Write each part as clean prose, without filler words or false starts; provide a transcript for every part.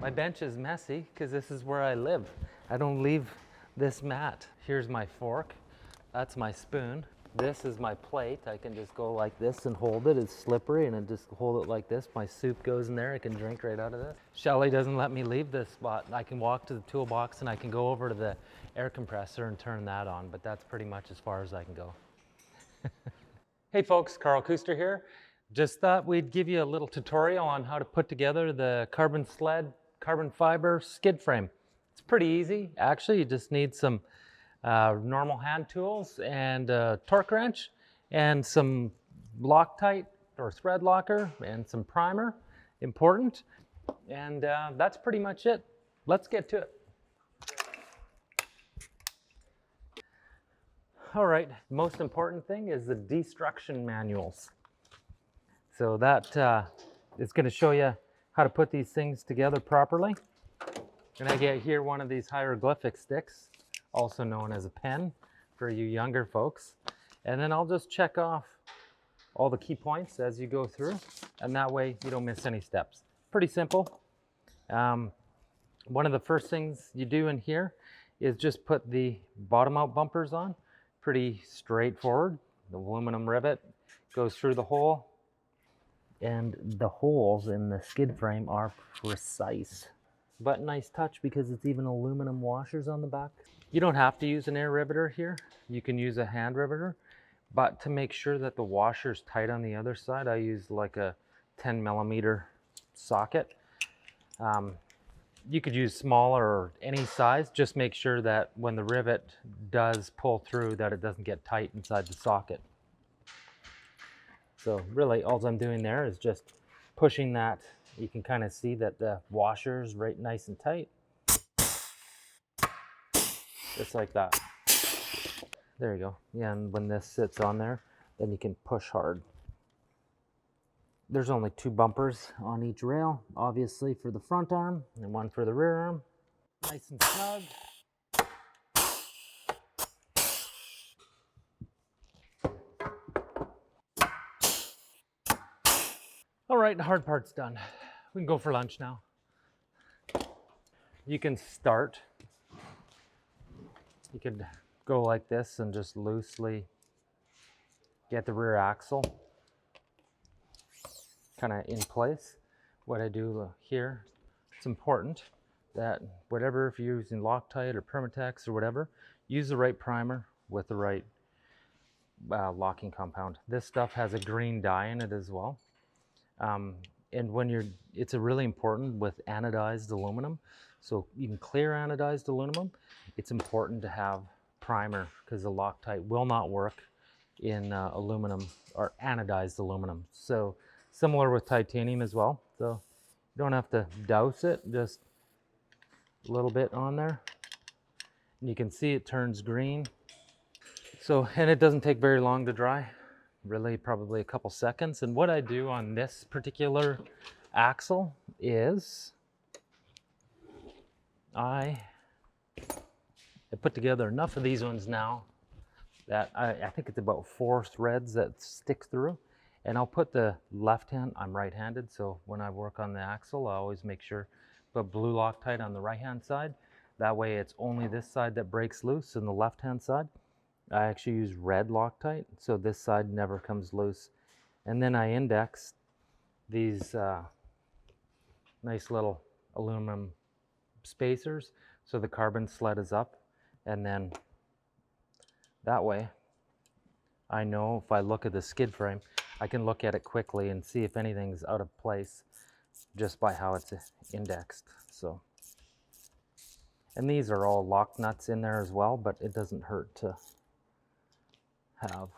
My bench is messy because this is where I live. I don't leave this mat. Here's my fork. That's my spoon. This is my plate. I can just go like this and hold it. It's slippery and I just hold it like this. My soup goes in there. I can drink right out of this. Shelly doesn't let me leave this spot. I can walk to the toolbox and I can go over to the air compressor and turn that on, but that's pretty much as far as I can go. Hey folks, Carl Kuster here. Just thought we'd give you a little tutorial on how to put together the Carbon Sled carbon fiber skid frame. It's pretty easy. Actually, you just need some normal hand tools and a torque wrench and some Loctite or thread locker and some primer, important. And that's pretty much it. Let's get to it. All right, most important thing is the destruction manuals. So that is going to show you how to put these things together properly. And I get here one of these hieroglyphic sticks, also known as a pen for you younger folks. And then I'll just check off all the key points as you go through, and that way you don't miss any steps. Pretty simple. One of the first things you do in here is just put the bottom out bumpers on. Pretty straightforward. The aluminum rivet goes through the hole, and the holes in the skid frame are precise. But nice touch because it's even aluminum washers on the back. You don't have to use an air riveter here. You can use a hand riveter, but to make sure that the washer's tight on the other side, I use like a 10 millimeter socket. You could use smaller or any size. Just make sure that when the rivet does pull through that it doesn't get tight inside the socket. So really all I'm doing there is just pushing that. You can kind of see that the washer's right nice and tight. Just like that. There you go. Yeah, and when this sits on there, then you can push hard. There's only 2 bumpers on each rail, obviously for the front arm and one for the rear arm. Nice and snug. All right, the hard part's done. We can go for lunch now. You can start. You could go like this and just loosely get the rear axle kind of in place. What I do here, it's important that whatever, if you're using Loctite or Permatex or whatever, use the right primer with the right locking compound. This stuff has a green dye in it as well. And when it's a really important with anodized aluminum. So even clear anodized aluminum, it's important to have primer because the Loctite will not work in aluminum or anodized aluminum. So similar with titanium as well. So you don't have to douse it, just a little bit on there. And you can see it turns green. So, and it doesn't take very long to dry. Really probably a couple seconds. And what I do on this particular axle is I put together enough of these ones now that I think it's about 4 threads that stick through. And I'll put the left hand, I'm right-handed, so when I work on the axle, I always make sure put blue Loctite on the right-hand side. That way it's only this side that breaks loose, and the left-hand side I actually use red Loctite, so this side never comes loose. And then I index these nice little aluminum spacers so the carbon sled is up, and then that way I know if I look at the skid frame, I can look at it quickly and see if anything's out of place just by how it's indexed. So, and these are all lock nuts in there as well, but it doesn't hurt to have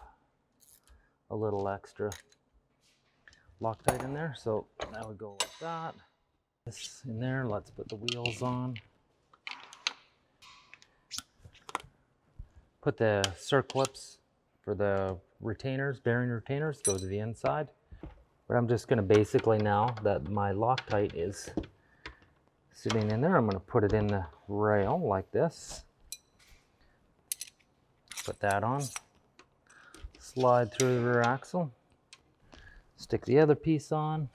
a little extra Loctite in there. So that would go like that. This in there, let's put the wheels on. Put the circlips for the retainers, bearing retainers, go to the inside. But I'm just gonna basically, now that my Loctite is sitting in there, I'm gonna put it in the rail like this. Put that on. Slide through the rear axle, stick the other piece on,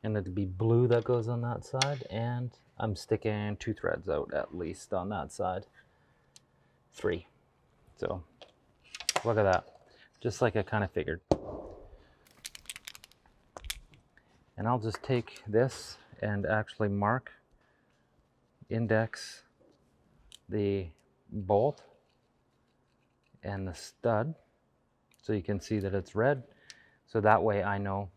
and it'll be blue that goes on that side, and I'm sticking 2 threads out at least on that side. 3. So look at that, just like I kind of figured. And I'll just take this and actually mark, index the bolt and the stud so you can see that it's red. So that way I know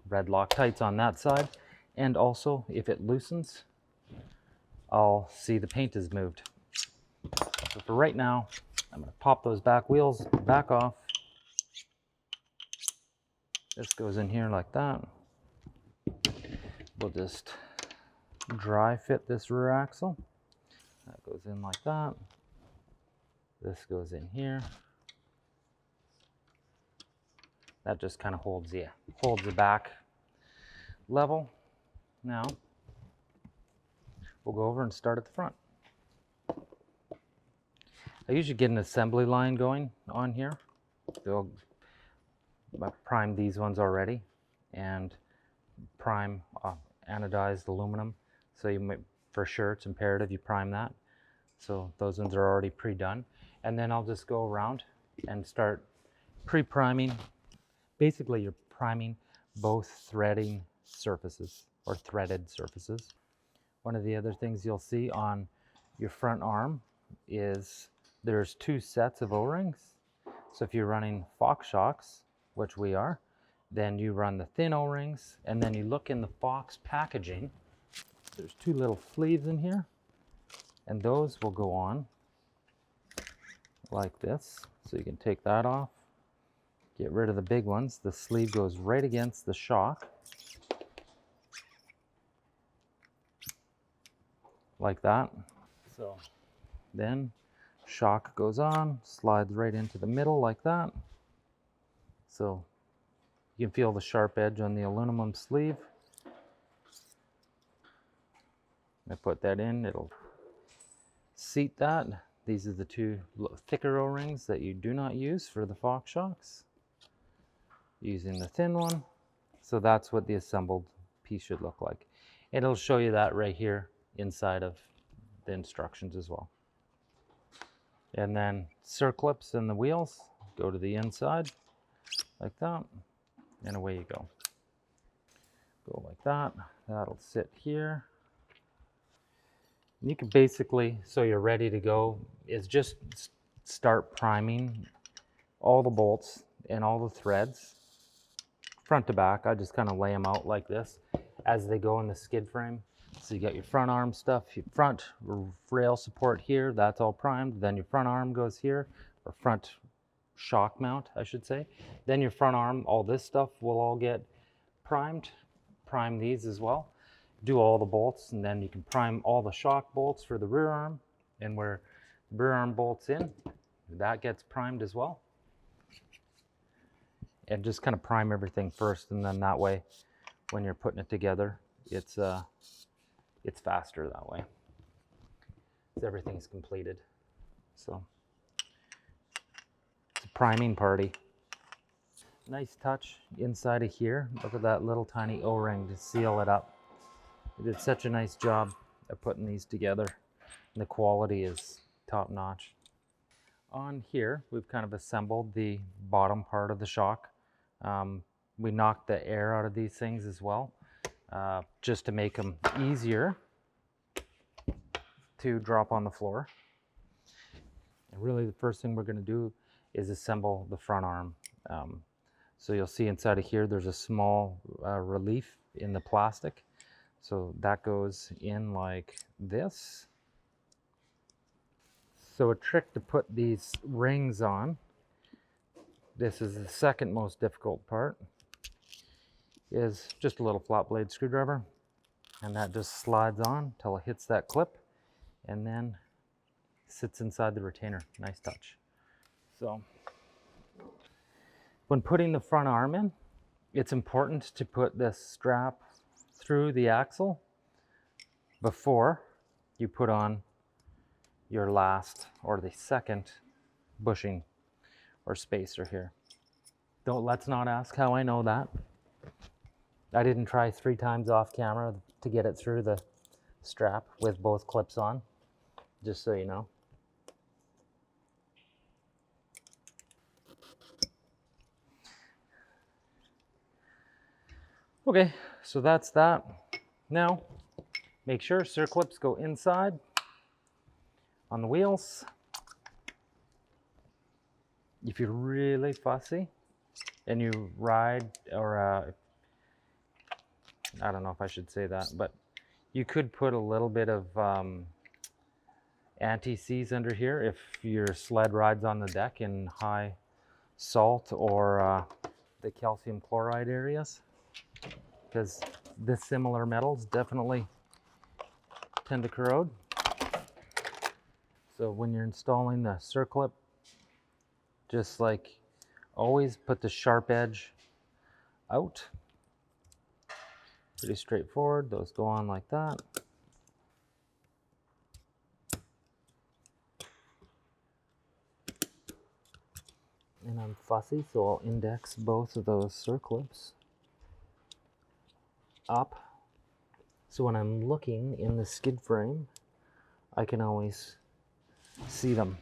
red Loctite's on that side. And also if it loosens, I'll see the paint is moved. So for right now, I'm going to pop those back wheels back off. This goes in here like that. We'll just dry fit this rear axle. That goes in like that. This goes in here. That just kind of holds the back level. Now we'll go over and start at the front. I usually get an assembly line going on here. I've primed these ones already and prime anodized aluminum. So you might, for sure, it's imperative you prime that. So those ones are already pre-done. And then I'll just go around and start pre-priming. Basically, you're priming both threading surfaces or threaded surfaces. One of the other things you'll see on your front arm is there's 2 sets of O-rings. So if you're running Fox shocks, which we are, then you run the thin O-rings, and then you look in the Fox packaging. There's 2 little sleeves in here, and those will go on like this. So you can take that off, get rid of the big ones. The sleeve goes right against the shock, like that. So then shock goes on, slides right into the middle like that. So you can feel the sharp edge on the aluminum sleeve. I put that in, it'll seat that. These are the 2 thicker O-rings that you do not use for the Fox shocks. Using the thin one. So that's what the assembled piece should look like. It'll show you that right here inside of the instructions as well. And then circlips in the wheels go to the inside like that, and away you go. Go like that. That'll sit here. You can basically, so you're ready to go, is just start priming all the bolts and all the threads front to back. I just kind of lay them out like this as they go in the skid frame. So you got your front arm stuff, your front rail support here, that's all primed. Then your front arm goes here, or front shock mount, I should say. Then your front arm, all this stuff will all get primed. Prime these as well. Do all the bolts, and then you can prime all the shock bolts for the rear arm, and where the rear arm bolts in, that gets primed as well. And just kind of prime everything first, and then that way when you're putting it together, it's faster that way, because everything's completed. So it's a priming party. Nice touch inside of here. Look at that little tiny O-ring to seal it up. They did such a nice job of putting these together, and the quality is top notch. On here, we've kind of assembled the bottom part of the shock. We knocked the air out of these things as well, just to make them easier to drop on the floor. And really the first thing we're going to do is assemble the front arm. So you'll see inside of here there's a small relief in the plastic. So that goes in like this. So a trick to put these rings on, this is the second most difficult part, is just a little flat blade screwdriver, and that just slides on till it hits that clip and then sits inside the retainer. Nice touch. So when putting the front arm in, it's important to put this strap through the axle before you put on your last or the second bushing or spacer here. Let's not ask how I know that. I didn't try 3 times off camera to get it through the strap with both clips on, just so you know. Okay, so that's that. Now, make sure circlips go inside on the wheels. If you're really fussy and you ride, or I don't know if I should say that, but you could put a little bit of anti-seize under here if your sled rides on the deck in high salt or the calcium chloride areas, because the similar metals definitely tend to corrode. So when you're installing the circlip, just like always, put the sharp edge out. Pretty straightforward. Those go on like that. And I'm fussy, so I'll index both of those circlips up. So when I'm looking in the skid frame, I can always see them.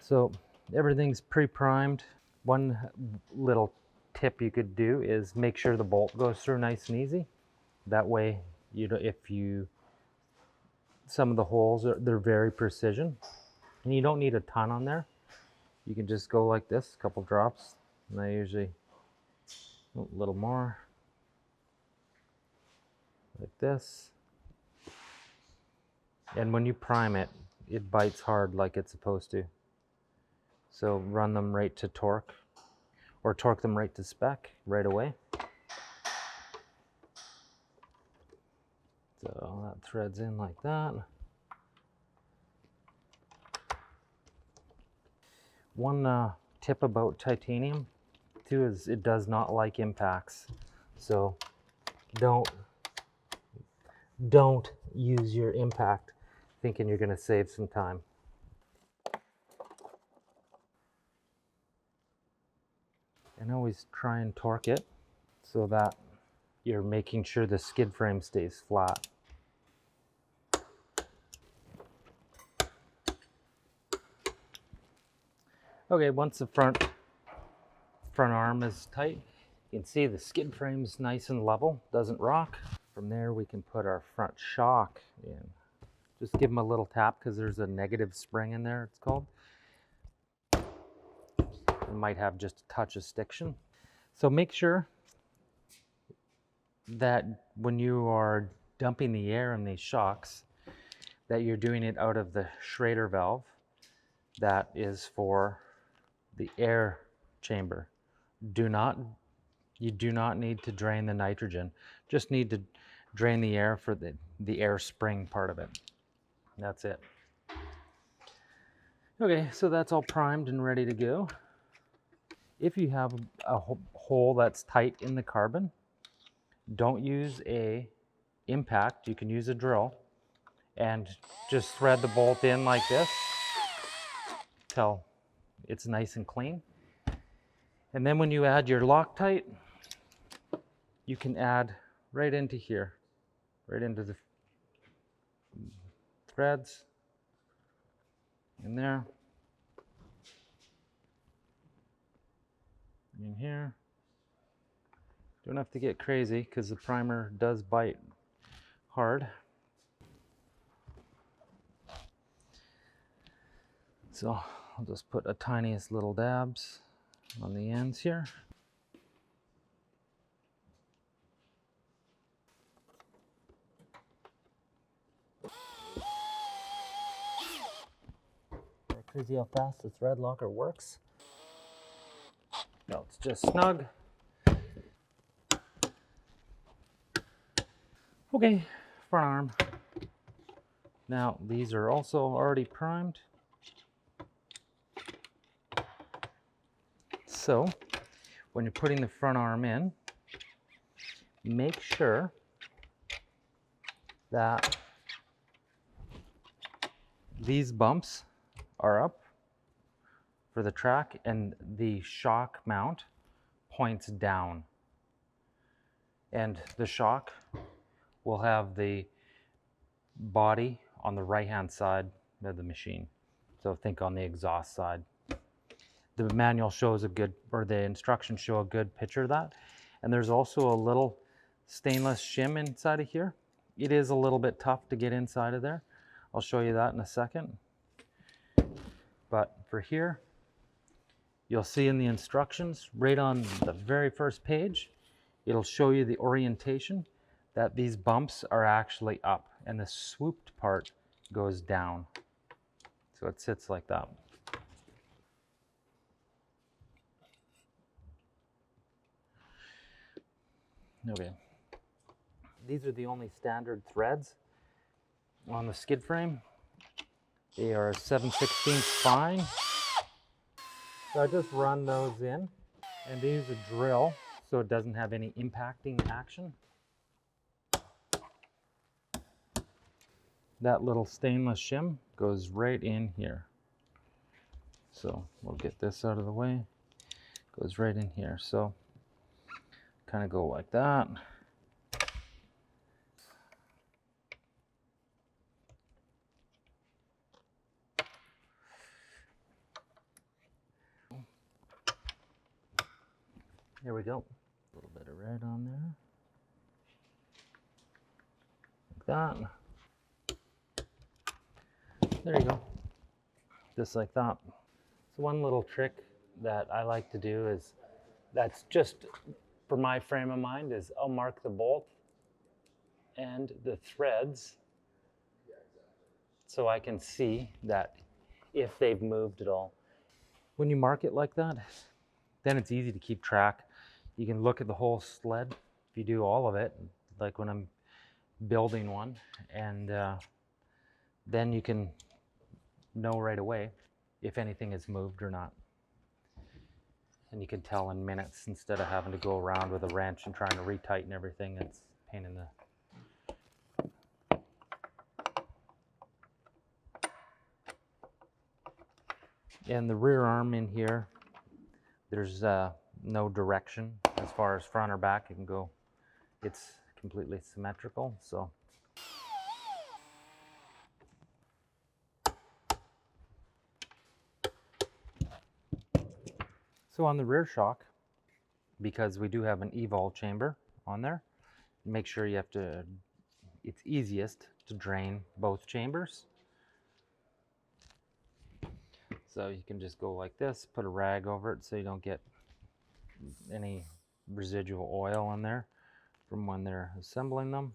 So everything's pre-primed. One little tip you could do is make sure the bolt goes through nice and easy. That way, some of the holes they're very precision, and you don't need a ton on there. You can just go like this, a couple drops, and I usually a little more like this. And when you prime it, it bites hard like it's supposed to. So run them right to torque, or torque them right to spec right away. So that threads in like that. One tip about titanium too is it does not like impacts. So don't use your impact thinking you're going to save some time. And always try and torque it so that you're making sure the skid frame stays flat. Okay, once the front arm is tight, you can see the skid frame's nice and level, doesn't rock. From there we can put our front shock in. Just give them a little tap because there's a negative spring in there, it's called. It might have just a touch of stiction. So make sure that when you are dumping the air in these shocks, that you're doing it out of the Schrader valve that is for the air chamber. You do not need to drain the nitrogen, just need to drain the air for the air spring part of it. That's it. Okay, so that's all primed and ready to go. If you have a hole that's tight in the carbon, don't use a impact, you can use a drill and just thread the bolt in like this till it's nice and clean. And then when you add your Loctite, you can add right into here, right into the threads in there, in here. Don't have to get crazy because the primer does bite hard. So I'll just put a tiniest little dabs on the ends here. Crazy how fast the thread locker works. No, it's just snug. Okay, front arm. Now these are also already primed. So when you're putting the front arm in, make sure that these bumps are up for the track and the shock mount points down. And the shock will have the body on the right-hand side of the machine. So think on the exhaust side. The manual shows a good, or the instructions show a good picture of that. And there's also a little stainless shim inside of here. It is a little bit tough to get inside of there. I'll show you that in a second. But for here, you'll see in the instructions, right on the very first page, it'll show you the orientation that these bumps are actually up and the swooped part goes down. So it sits like that. Okay. These are the only standard threads on the skid frame. They are 7/16 fine. So I just run those in, and they use a drill so it doesn't have any impacting action. That little stainless shim goes right in here. So we'll get this out of the way. Goes right in here. So kind of go like that. There we go. A little bit of red on there. Like that. There you go. Just like that. So one little trick that I like to do is, that's just for my frame of mind, is I'll mark the bolt and the threads so I can see that if they've moved at all. When you mark it like that, then it's easy to keep track. You can look at the whole sled if you do all of it, like when I'm building one, and then you can know right away if anything has moved or not. And you can tell in minutes instead of having to go around with a wrench and trying to retighten everything. It's a pain in the... And the rear arm in here, there's no direction as far as front or back. You can go, it's completely symmetrical. So on the rear shock, because we do have an evol chamber on there, make sure you have to, it's easiest to drain both chambers. So you can just go like this, put a rag over it so you don't get any residual oil in there from when they're assembling them.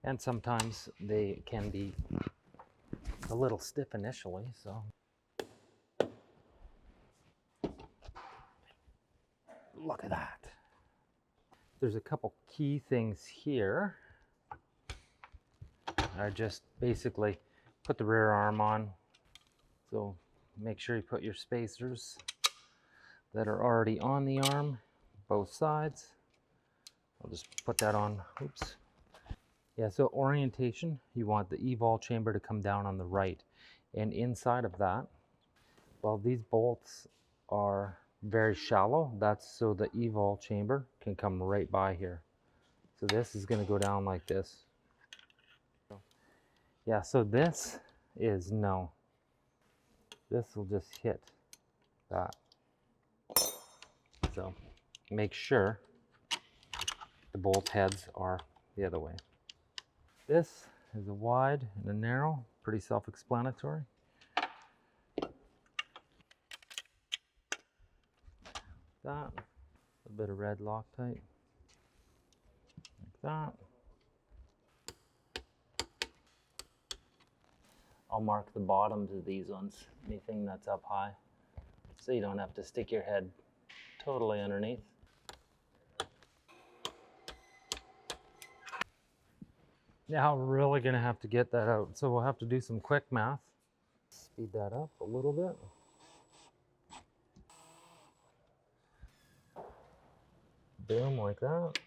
And sometimes they can be a little stiff initially, so. Look at that. There's a couple key things here. I just basically put the rear arm on. So make sure you put your spacers that are already on the arm, both sides. I'll just put that on, oops. Yeah, so orientation, you want the evol chamber to come down on the right. And inside of that, well, these bolts are very shallow. That's so the evol chamber can come right by here. So this is going to go down like this. Yeah, so this is no. This will just hit that. So make sure the bolt heads are the other way. This is a wide and a narrow, pretty self-explanatory. That, a bit of red Loctite, like that. I'll mark the bottoms of these ones, anything that's up high, so you don't have to stick your head totally underneath. Now we're really gonna have to get that out, so we'll have to do some quick math. Speed that up a little bit. Boom, like that.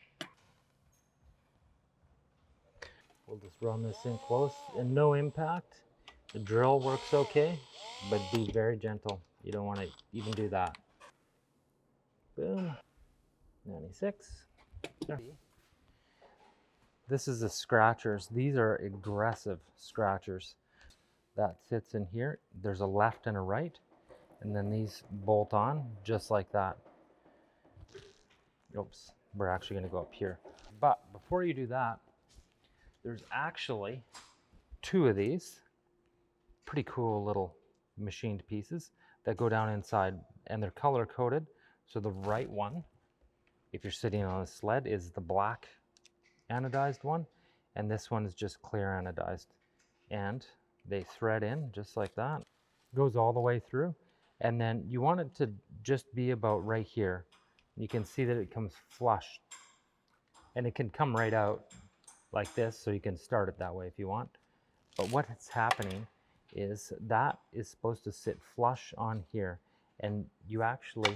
We'll just run this in close and no impact. The drill works okay, but be very gentle. You don't want to even do that. Boom. 96. This is the scratchers. These are aggressive scratchers. That sits in here. There's a left and a right, and then these bolt on just like that. Oops, we're actually going to go up here. But before you do that, there's actually 2 of these pretty cool little machined pieces that go down inside, and they're color coded. So the right one, if you're sitting on a sled, is the black anodized one, and this one is just clear anodized. And they thread in just like that. Goes all the way through, and then you want it to just be about right here. You can see that it comes flush, and it can come right out like this, so you can start it that way if you want. But what's happening is that is supposed to sit flush on here, and you actually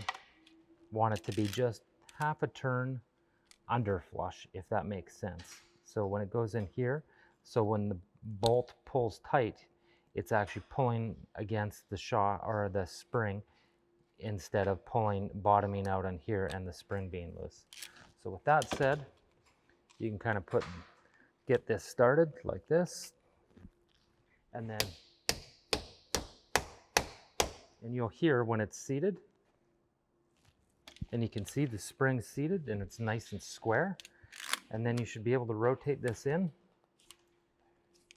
want it to be just half a turn under flush, if that makes sense. So when it goes in here, so when the bolt pulls tight, it's actually pulling against the shaw or the spring instead of bottoming out on here and the spring being loose. So with that said, you can kind of get this started like this, and you'll hear when it's seated, and you can see the spring seated and it's nice and square. And then you should be able to rotate this in,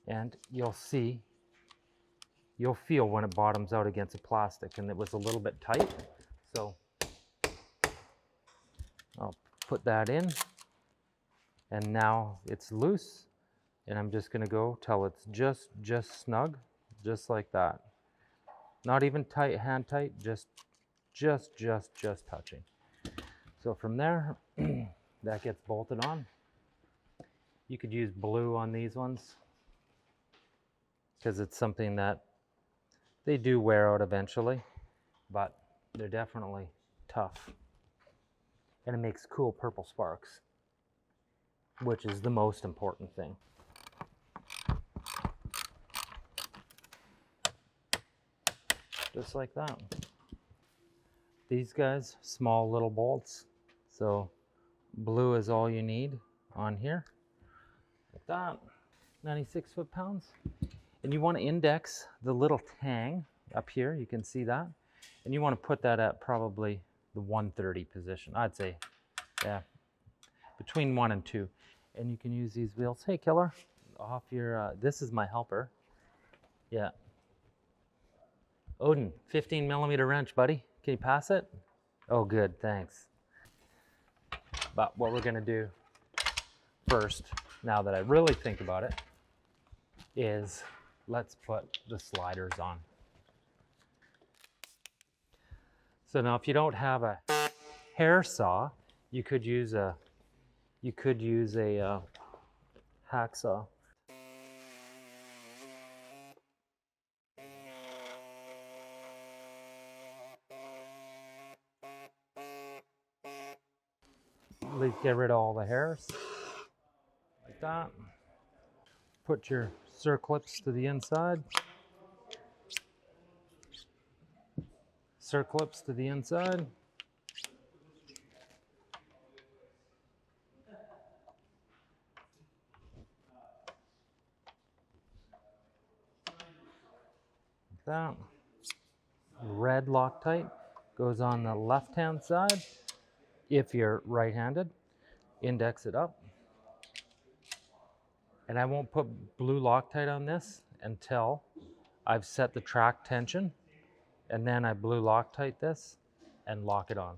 and you'll feel when it bottoms out against a plastic, and it was a little bit tight. So I'll put that in, and now it's loose, and I'm just gonna go till it's just snug, just like that. Not even tight, hand tight, just touching. So from there, that gets bolted on. You could use blue on these ones because it's something that they do wear out eventually, but they're definitely tough. And it makes cool purple sparks, which is the most important thing. Just like that. These guys, small little bolts. So blue is all you need on here. Like that. 96 foot-pounds. And you want to index the little tang up here. You can see that. And you want to put that at probably the 130 position. I'd say, yeah, between 1 and 2. And you can use these wheels. Hey, killer. Off your, this is my helper. Yeah. Odin, 15 millimeter wrench, buddy. Can you pass it? Oh, good, thanks. But what we're gonna do first, now that I really think about it, is let's put the sliders on. So now if you don't have a hair saw, you could use a hacksaw. Get rid of all the hairs, like that. Put your circlips to the inside. Circlips to the inside. Like that. Red Loctite goes on the left-hand side. If you're right-handed, index it up. And I won't put blue Loctite on this until I've set the track tension, and then I blue Loctite this and lock it on.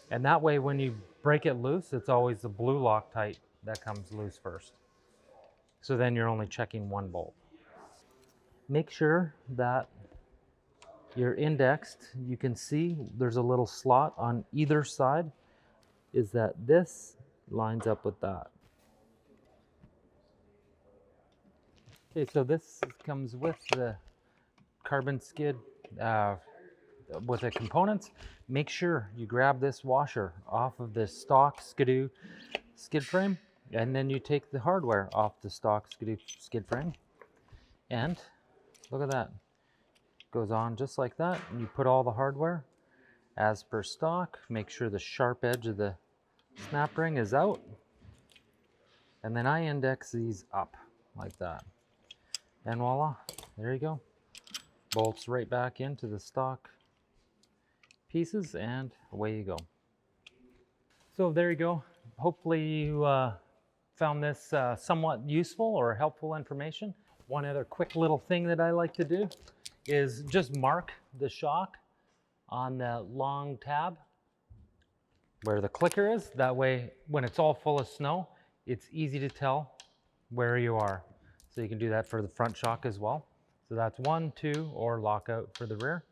And that way when you break it loose, it's always the blue Loctite that comes loose first. So then you're only checking one bolt. Make sure that you're indexed. You can see there's a little slot on either side, is that this lines up with that. Okay, so this comes with the carbon skid with the components. Make sure you grab this washer off of the stock Ski-doo skid frame, and then you take the hardware off the stock Ski-doo skid frame, and look at that. Goes on just like that, and you put all the hardware, as per stock. Make sure the sharp edge of the snap ring is out. And then I index these up like that. And voila, there you go. Bolts right back into the stock pieces and away you go. So there you go. Hopefully you found this somewhat useful or helpful information. One other quick little thing that I like to do is just mark the shock on the long tab where the clicker is. That way, when it's all full of snow, it's easy to tell where you are. So you can do that for the front shock as well. So that's 1, 2, or lockout for the rear.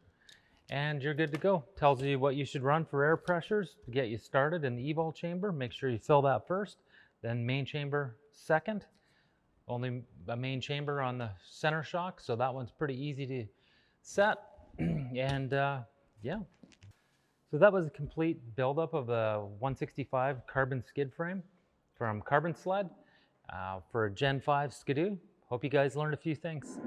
And you're good to go. Tells you what you should run for air pressures to get you started in the EVOL chamber. Make sure you fill that first, then main chamber second. Only a main chamber on the center shock, so that one's pretty easy to set. And yeah. So that was a complete buildup of a 165 carbon skid frame from Carbon Sled for a Gen 5 Ski-doo. Hope you guys learned a few things.